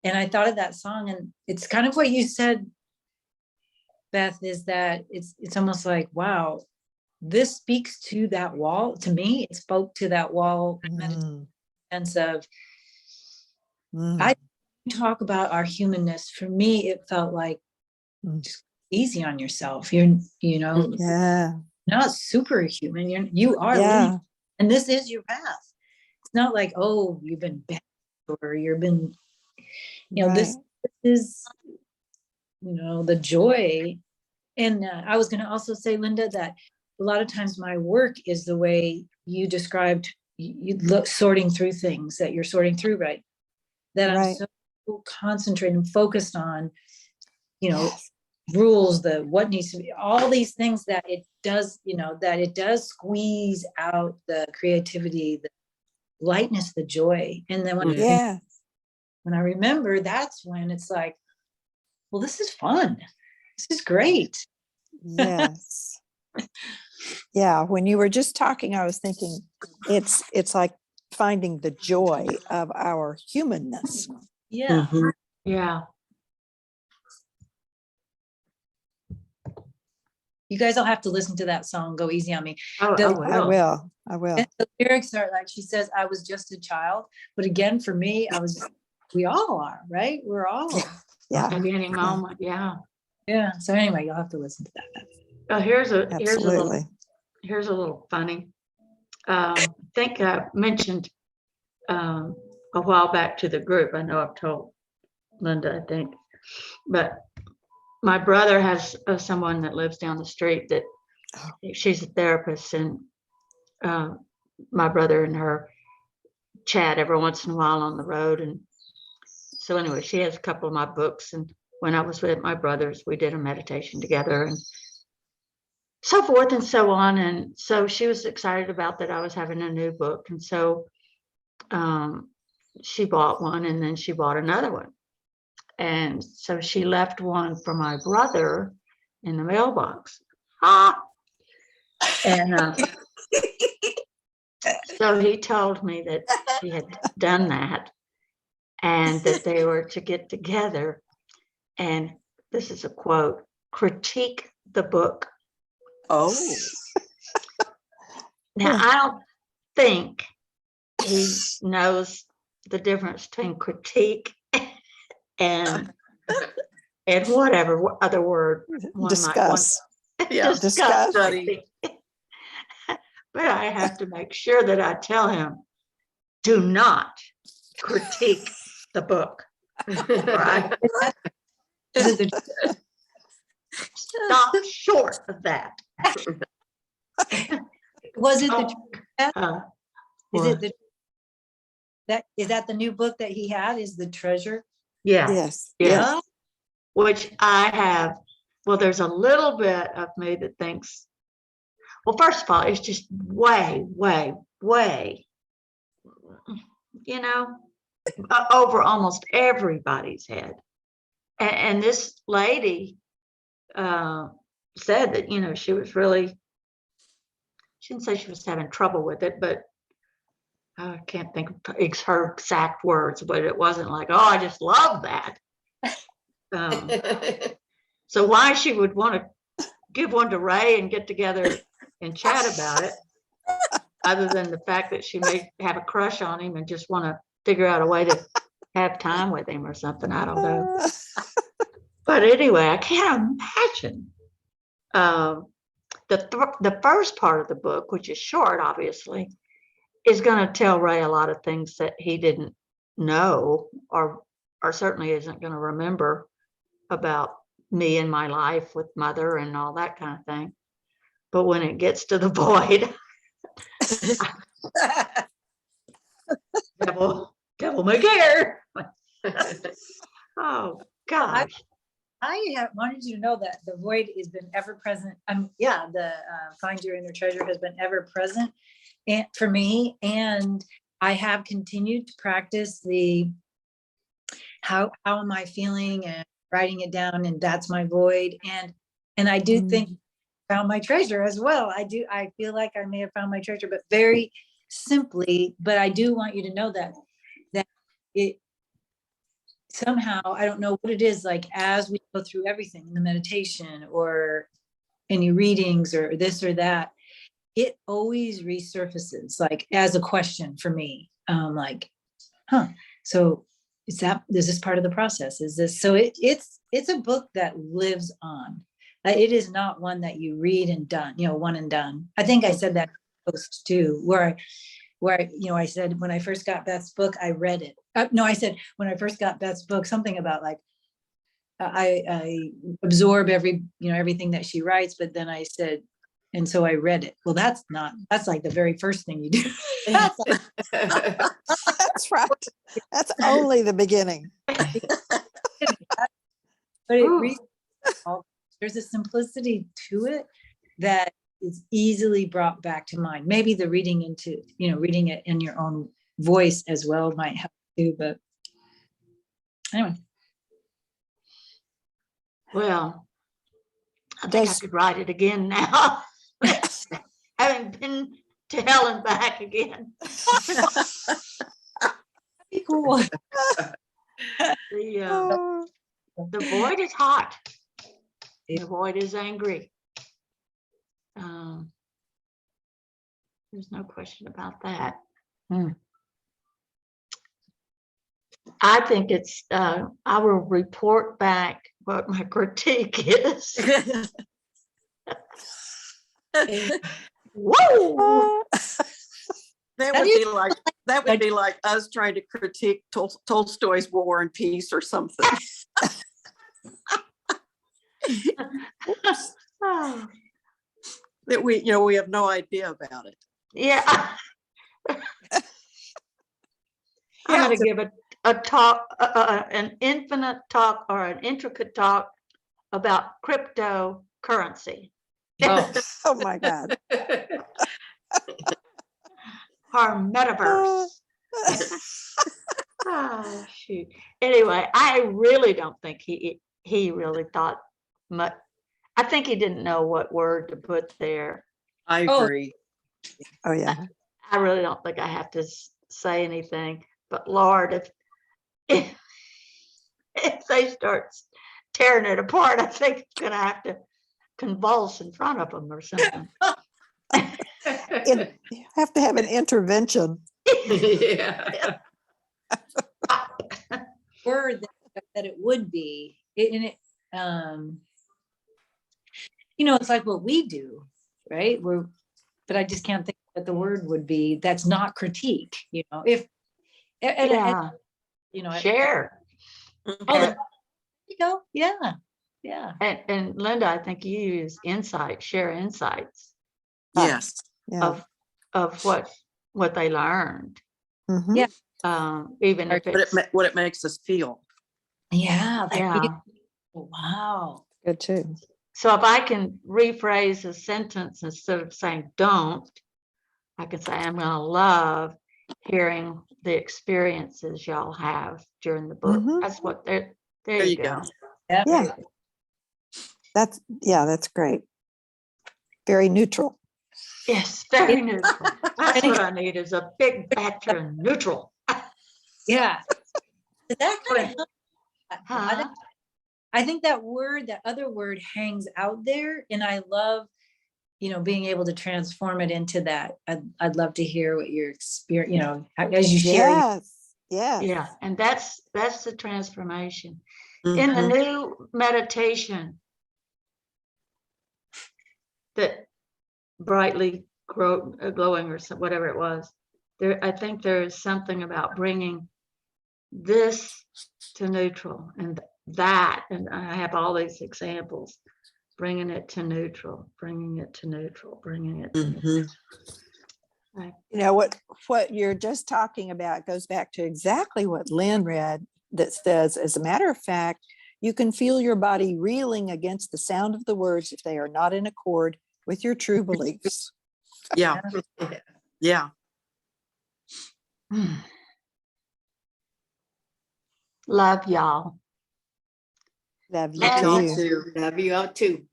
[SPEAKER 2] and I thought of that song, and it's kind of what you said, Beth, is that it's almost like, wow, this speaks to that wall. To me, it spoke to that wall in
[SPEAKER 3] Mm.
[SPEAKER 2] sense of,
[SPEAKER 3] Mm.
[SPEAKER 2] I talk about our humanness. For me, it felt like
[SPEAKER 3] Mm.
[SPEAKER 2] just easy on yourself. You're,
[SPEAKER 3] Yeah.
[SPEAKER 2] not superhuman. You are
[SPEAKER 3] Yeah.
[SPEAKER 2] leading, and this is your path. It's not like, oh, you've been bad or you've been,
[SPEAKER 3] Right.
[SPEAKER 2] this is, the joy. And I was going to also say, Linda, that a lot of times my work is the way you described, you look sorting through things that you're sorting through, right? That I'm
[SPEAKER 3] Right.
[SPEAKER 2] so concentrated and focused on,
[SPEAKER 3] Yes.
[SPEAKER 2] rules, the what needs to be, all these things that it does, that it does squeeze out the creativity, the lightness, the joy. And then
[SPEAKER 3] Yeah.
[SPEAKER 2] when I remember, that's when it's like, well, this is fun. This is great.
[SPEAKER 3] Yes. Yeah. When you were just talking, I was thinking it's like finding the joy of our humanness.
[SPEAKER 2] Yeah.
[SPEAKER 5] Mhm.
[SPEAKER 1] yeah.
[SPEAKER 2] You guys all have to listen to that song, Go Easy on Me.
[SPEAKER 1] Oh,
[SPEAKER 2] The-
[SPEAKER 1] I will.
[SPEAKER 3] I will.
[SPEAKER 2] And the lyrics are like, she says, I was just a child. But again, for me, we all are, right? We're all.
[SPEAKER 3] Yeah.
[SPEAKER 1] Beginning moment. Yeah.
[SPEAKER 2] Yeah. So anyway, you'll have to listen to that.
[SPEAKER 1] Oh, here's a
[SPEAKER 3] Absolutely.
[SPEAKER 1] little funny. I think I mentioned a while back to the group. I know I've told Linda, I think, but my brother has someone that lives down the street that she's a therapist, and my brother and her chat every once in a while on the road. And so anyway, she has a couple of my books, and when I was with my brothers, we did a meditation together and so forth and so on. And so she was excited about that I was having a new book, and so she bought one, and then she bought another one. And so she left one for my brother in the mailbox. And so he told me that she had done that and that they were to get together. And this is a quote, critique the book.
[SPEAKER 5] Oh.
[SPEAKER 1] Now, I don't think he knows the difference between critique and whatever other word one might want.
[SPEAKER 3] Discuss.
[SPEAKER 5] Yeah,
[SPEAKER 3] discuss.
[SPEAKER 5] study.
[SPEAKER 1] But I have to make sure that I tell him, do not critique the book. Right?
[SPEAKER 2] Is it the-
[SPEAKER 1] Stop short of that.
[SPEAKER 2] Was it the,
[SPEAKER 1] Uh,
[SPEAKER 2] is
[SPEAKER 1] what?
[SPEAKER 2] it the, is that the new book that he had, is The Treasure?
[SPEAKER 1] Yeah.
[SPEAKER 3] Yes.
[SPEAKER 1] Yeah.
[SPEAKER 3] Yes.
[SPEAKER 1] Which I have. Well, there's a little bit of me that thinks, well, first of all, it's just way, over almost everybody's head. And this lady said that, she was really, she didn't say she was having trouble with it, but I can't think of her exact words, but it wasn't like, oh, I just love that. So why she would want to give one to Ray and get together and chat about it, other than the fact that she may have a crush on him and just want to figure out a way to have time with him or something, I don't know. But anyway, I can't imagine. The first part of the book, which is short, obviously, is going to tell Ray a lot of things that he didn't know or certainly isn't going to remember about me and my life with mother and all that kind of thing. But when it gets to the void, devil may care. Oh gosh.
[SPEAKER 2] I wanted you to know that the void has been ever present. The Find Your Inner Treasure has been ever present and for me, and I have continued to practice the how am I feeling and writing it down, and that's my void. And I do think I found my treasure as well. I feel like I may have found my treasure, but very simply. But I do want you to know that it somehow, I don't know what it is, like as we go through everything in the meditation or any readings or this or that, it always resurfaces like as a question for me. Like, so is this part of the process? Is this, so it's a book that lives on. It is not one that you read and done, one and done. I think I said that post too, where I said, when I first got Beth's book, I read it. No, I said, when I first got Beth's book, something about like, I absorb everything that she writes, but then I said, and so I read it. Well, that's like the very first thing you do.
[SPEAKER 3] That's right. That's only the beginning.
[SPEAKER 2] But there's a simplicity to it that is easily brought back to mind. Maybe the reading it in your own voice as well might help too, but anyway.
[SPEAKER 1] Well, I think I could write it again now. Having been to hell and back again.
[SPEAKER 2] Cool.
[SPEAKER 1] The void is hot. The void is angry. There's no question about that. I think it's, I will report back what my critique is. Whoa!
[SPEAKER 5] That would be like us trying to critique Tolstoy's War and Peace or something. That we have no idea about it.
[SPEAKER 1] Yeah. I'm going to give a talk, an infinite talk or an intricate talk about cryptocurrency.
[SPEAKER 3] Oh my God.
[SPEAKER 1] Our metaverse. Oh, shoot. Anyway, I really don't think he really thought much. I think he didn't know what word to put there.
[SPEAKER 5] I agree.
[SPEAKER 3] Oh yeah.
[SPEAKER 1] I really don't think I have to say anything. But Lord, if they start tearing it apart, I think I'm gonna have to convulse in front of them or something.
[SPEAKER 3] You have to have an intervention.
[SPEAKER 4] Yeah.
[SPEAKER 2] word that it would be. It's like what we do, right? But I just can't think what the word would be. That's not critique, if,
[SPEAKER 1] Yeah, share.
[SPEAKER 2] oh,
[SPEAKER 5] Mhm.
[SPEAKER 2] there you go. Yeah. Yeah.
[SPEAKER 1] And Linda, I think you use insight, share insights
[SPEAKER 5] Yes.
[SPEAKER 3] Yeah.
[SPEAKER 1] of what they learned.
[SPEAKER 3] Mhm.
[SPEAKER 2] Yeah.
[SPEAKER 1] Even if it's,
[SPEAKER 5] What it makes us feel.
[SPEAKER 2] Yeah.
[SPEAKER 1] yeah.
[SPEAKER 2] Wow.
[SPEAKER 3] Good too.
[SPEAKER 1] So if I can rephrase a sentence instead of saying don't, I can say I'm gonna love hearing the experiences y'all have during the book.
[SPEAKER 3] Mhm.
[SPEAKER 1] That's what there
[SPEAKER 5] There
[SPEAKER 1] you
[SPEAKER 5] you
[SPEAKER 1] go.
[SPEAKER 5] go.
[SPEAKER 3] Yeah. That's great. Very neutral.
[SPEAKER 1] Yes, very neutral. That's what I need is a big batch of neutral.
[SPEAKER 2] Yeah. That kind of
[SPEAKER 1] Huh?
[SPEAKER 2] I think that other word hangs out there, and I love, being able to transform it into that. I'd love to hear what your experience, as you share.
[SPEAKER 3] Yes. Yes.
[SPEAKER 1] Yeah, and that's the transformation. In the
[SPEAKER 5] Mhm.
[SPEAKER 1] new meditation that brightly glowing or whatever it was, I think there is something about bringing this to neutral and that, and I have all these examples, bringing it to neutral, bringing it to neutral, bringing it to neutral.
[SPEAKER 5] Mhm.
[SPEAKER 1] Right.
[SPEAKER 3] What you're just talking about goes back to exactly what Lynn read, that says, as a matter of fact, you can feel your body reeling against the sound of the words if they are not in accord with your true beliefs.
[SPEAKER 5] Yeah. Yeah.
[SPEAKER 1] Love y'all.
[SPEAKER 3] Love you
[SPEAKER 1] And
[SPEAKER 5] Y'all
[SPEAKER 3] too.
[SPEAKER 5] too.
[SPEAKER 4] Love you all too.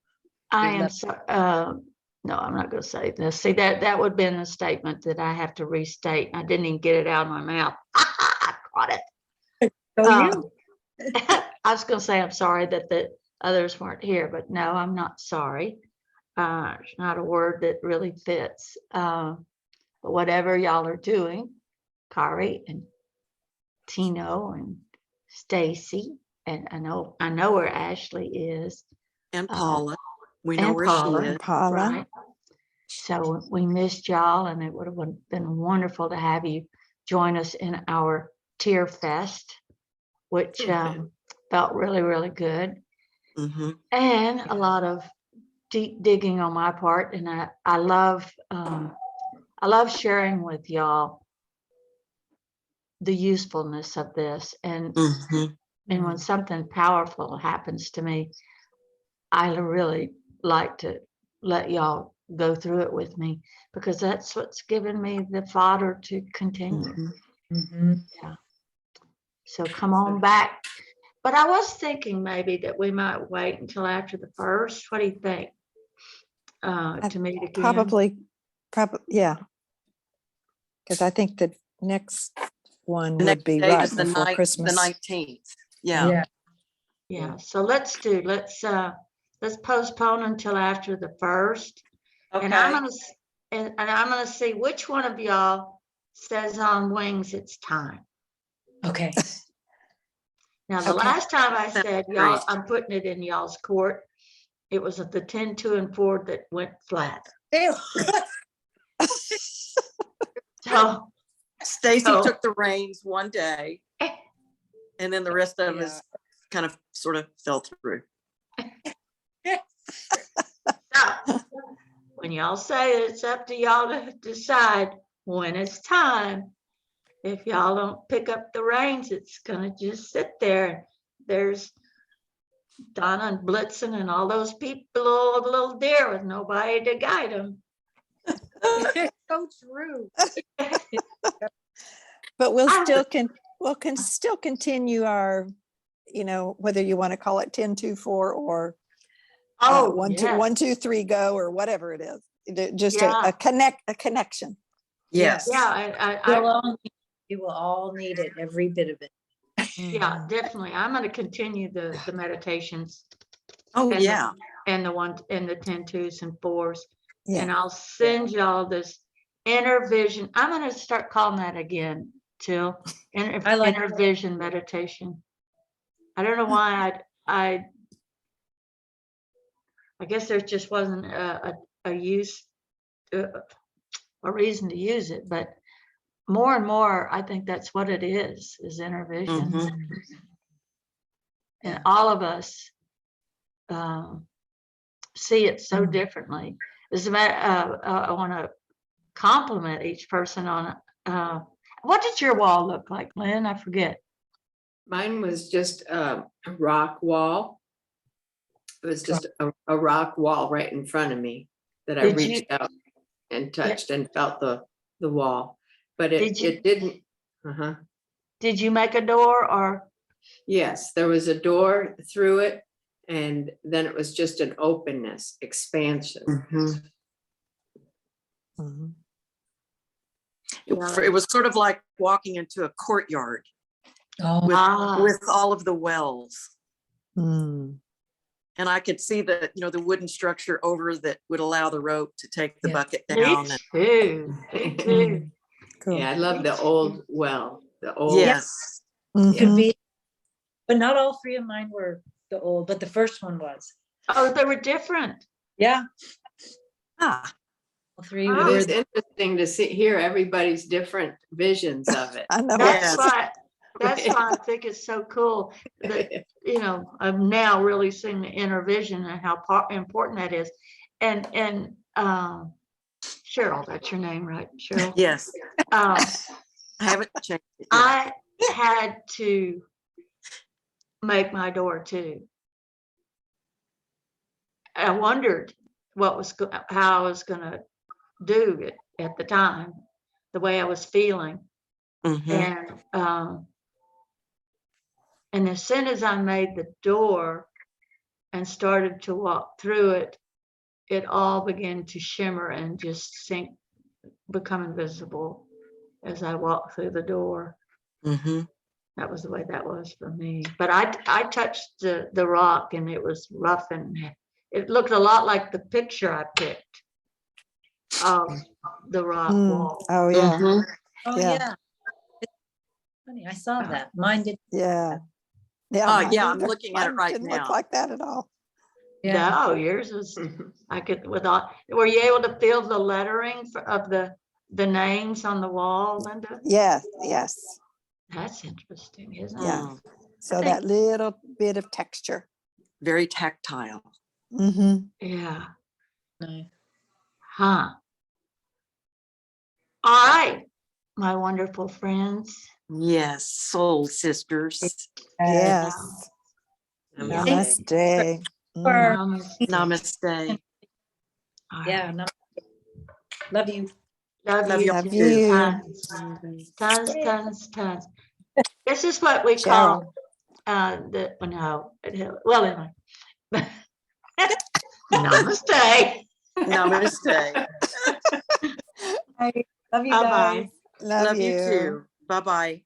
[SPEAKER 1] I am so, no, I'm not going to say this. See, that would have been a statement that I have to restate. I didn't even get it out of my mouth. I caught it.
[SPEAKER 2] So
[SPEAKER 1] I was going to say I'm sorry that the others weren't here, but no, I'm not sorry. It's not a word that really fits. But whatever y'all are doing, Kari and Tino and Stacy, and I know where Ashley is,
[SPEAKER 5] And Paula. We know
[SPEAKER 1] and
[SPEAKER 5] where
[SPEAKER 1] Paula,
[SPEAKER 5] she is.
[SPEAKER 3] Paula.
[SPEAKER 1] right? So we missed y'all, and it would have been wonderful to have you join us in our Tear Fest, which felt really, really good,
[SPEAKER 5] Mhm.
[SPEAKER 1] and a lot of deep digging on my part. And I love sharing with y'all the usefulness of this, and
[SPEAKER 5] Mhm.
[SPEAKER 1] when something powerful happens to me, I really like to let y'all go through it with me, because that's what's given me the fodder to continue.
[SPEAKER 5] Mhm.
[SPEAKER 1] So come on back. But I was thinking maybe that we might wait until after the first. What do you think? To meet again?
[SPEAKER 3] Probably, yeah. Because I think the next one
[SPEAKER 5] The
[SPEAKER 3] would
[SPEAKER 5] next
[SPEAKER 3] be
[SPEAKER 5] date
[SPEAKER 3] right
[SPEAKER 5] is the
[SPEAKER 3] before
[SPEAKER 5] the
[SPEAKER 3] Christmas.
[SPEAKER 5] 19th. Yeah.
[SPEAKER 1] Yeah. So let's postpone until after the first. And I'm
[SPEAKER 5] Okay.
[SPEAKER 1] gonna and I'm gonna see which one of y'all says on wings it's time.
[SPEAKER 2] Okay.
[SPEAKER 1] Now, the
[SPEAKER 3] Okay.
[SPEAKER 1] last time I
[SPEAKER 5] Sounds
[SPEAKER 1] said y'all,
[SPEAKER 5] great.
[SPEAKER 1] I'm putting it in y'all's court. It was at the 10, 2, and 4 that went flat. So,
[SPEAKER 5] Stacy
[SPEAKER 1] So-
[SPEAKER 5] took the reins one day, and then the rest of us kind of sort of fell through.
[SPEAKER 1] so when y'all say it's up to y'all to decide when it's time, if y'all don't pick up the reins, it's gonna just sit there. There's Donna and Blitzen and all those people, little deer with nobody to guide them.
[SPEAKER 2] So true.
[SPEAKER 3] But we'll still continue our, whether you want to call it 10, 2, 4 or
[SPEAKER 1] Oh,
[SPEAKER 3] 1, 2,
[SPEAKER 1] yes.
[SPEAKER 3] 1, 2, 3, go, or whatever it is. Just
[SPEAKER 1] Yeah.
[SPEAKER 3] a connection.
[SPEAKER 5] Yes.
[SPEAKER 1] Yeah,
[SPEAKER 2] We will all need it, every bit of it.
[SPEAKER 1] yeah, definitely. I'm going to continue the meditations.
[SPEAKER 5] Oh,
[SPEAKER 1] and
[SPEAKER 5] yeah.
[SPEAKER 1] and the 10, 2s and 4s.
[SPEAKER 3] Yeah.
[SPEAKER 1] And I'll send y'all this inner vision. I'm going to start calling that again. Till
[SPEAKER 2] I like-
[SPEAKER 1] inner vision meditation. I don't know why I guess there just wasn't a use, a reason to use it, but more and more, I think that's what it is inner vision.
[SPEAKER 5] Mhm.
[SPEAKER 1] And all of us see it so
[SPEAKER 2] Mm.
[SPEAKER 1] differently. As a matter, I want to compliment each person on what did your wall look like, Lynn? I forget.
[SPEAKER 4] Mine was just a rock wall. It was just a rock wall right in front of me that I
[SPEAKER 1] Did
[SPEAKER 4] reached
[SPEAKER 1] you-
[SPEAKER 4] out and touched and felt the wall. But
[SPEAKER 1] Did you-
[SPEAKER 4] it didn't. Uh-huh.
[SPEAKER 1] Did you make a door or?
[SPEAKER 4] Yes, there was a door through it, and then it was just an openness, expansion.
[SPEAKER 5] Mhm.
[SPEAKER 3] Mhm.
[SPEAKER 5] It was sort of like walking into a courtyard
[SPEAKER 2] Oh,
[SPEAKER 5] with all of the wells.
[SPEAKER 3] Mm.
[SPEAKER 5] And I could see the wooden structure over that would allow the rope to take the
[SPEAKER 2] Yeah.
[SPEAKER 5] bucket
[SPEAKER 1] Me
[SPEAKER 5] down. And
[SPEAKER 1] too. Me too.
[SPEAKER 3] Cool.
[SPEAKER 4] Yeah, I love the old well, the old.
[SPEAKER 5] yes.
[SPEAKER 2] could
[SPEAKER 3] Mhm.
[SPEAKER 2] be, but not all three of mine were the old, but the first one was.
[SPEAKER 1] Oh, they were different.
[SPEAKER 2] Yeah,
[SPEAKER 5] Ah,
[SPEAKER 2] all three
[SPEAKER 4] It
[SPEAKER 2] were.
[SPEAKER 4] is interesting to hear everybody's different visions of it.
[SPEAKER 3] I know.
[SPEAKER 1] That's
[SPEAKER 5] Yes.
[SPEAKER 1] why. That's why I think it's so cool that I'm now really seeing the inner vision and how important that is. And Cheryl, that's your name, right, Cheryl?
[SPEAKER 5] yes.
[SPEAKER 1] Um,
[SPEAKER 5] I haven't changed it yet.
[SPEAKER 1] I had to make my door too. I wondered how I was going to do it at the time, the way I was feeling,
[SPEAKER 5] Mhm.
[SPEAKER 1] and as soon as I made the door and started to walk through it, it all began to shimmer and just become invisible as I walked through the door.
[SPEAKER 5] Mhm.
[SPEAKER 1] That was the way that was for me. But I touched the rock and it was rough and it looked a lot like the picture I picked of the rock
[SPEAKER 3] Mm.
[SPEAKER 1] wall.
[SPEAKER 3] Oh, yeah.
[SPEAKER 5] Mhm.
[SPEAKER 2] Oh,
[SPEAKER 3] Yeah.
[SPEAKER 2] yeah. It's funny, I saw that. Mine did.
[SPEAKER 3] Yeah. Yeah. mine
[SPEAKER 5] Yeah, I'm
[SPEAKER 3] neither.
[SPEAKER 5] looking at it
[SPEAKER 3] Mine
[SPEAKER 5] right
[SPEAKER 3] didn't
[SPEAKER 5] now.
[SPEAKER 3] look like that at all.
[SPEAKER 2] Yeah.
[SPEAKER 1] No, yours is, I could, were you able to feel the lettering of the names on the wall, Linda?
[SPEAKER 3] Yes. Yes.
[SPEAKER 1] That's interesting, isn't
[SPEAKER 3] Yeah.
[SPEAKER 5] Mm.
[SPEAKER 3] So
[SPEAKER 1] think-
[SPEAKER 3] that little bit of texture.
[SPEAKER 5] Very tactile.
[SPEAKER 3] Mm-hmm.
[SPEAKER 1] it? Yeah.
[SPEAKER 2] No.
[SPEAKER 1] Huh. All right, my wonderful friends.
[SPEAKER 5] Yes, soul sisters.
[SPEAKER 3] Yes.
[SPEAKER 1] Yeah.
[SPEAKER 3] Namaste.
[SPEAKER 2] For-
[SPEAKER 1] Namaste.
[SPEAKER 5] Namaste.
[SPEAKER 1] All
[SPEAKER 2] Yeah.
[SPEAKER 1] right.
[SPEAKER 2] No. Love you.
[SPEAKER 1] Love
[SPEAKER 5] Love
[SPEAKER 1] you.
[SPEAKER 5] you.
[SPEAKER 3] Love
[SPEAKER 1] too.
[SPEAKER 3] you.
[SPEAKER 1] Tons. This is what we
[SPEAKER 3] Cheryl.
[SPEAKER 1] call anyway. Namaste.
[SPEAKER 5] Namaste.
[SPEAKER 2] Love you
[SPEAKER 1] Bye-bye.
[SPEAKER 2] guys.
[SPEAKER 3] Love
[SPEAKER 5] Love you
[SPEAKER 3] you.
[SPEAKER 5] too. Bye-bye.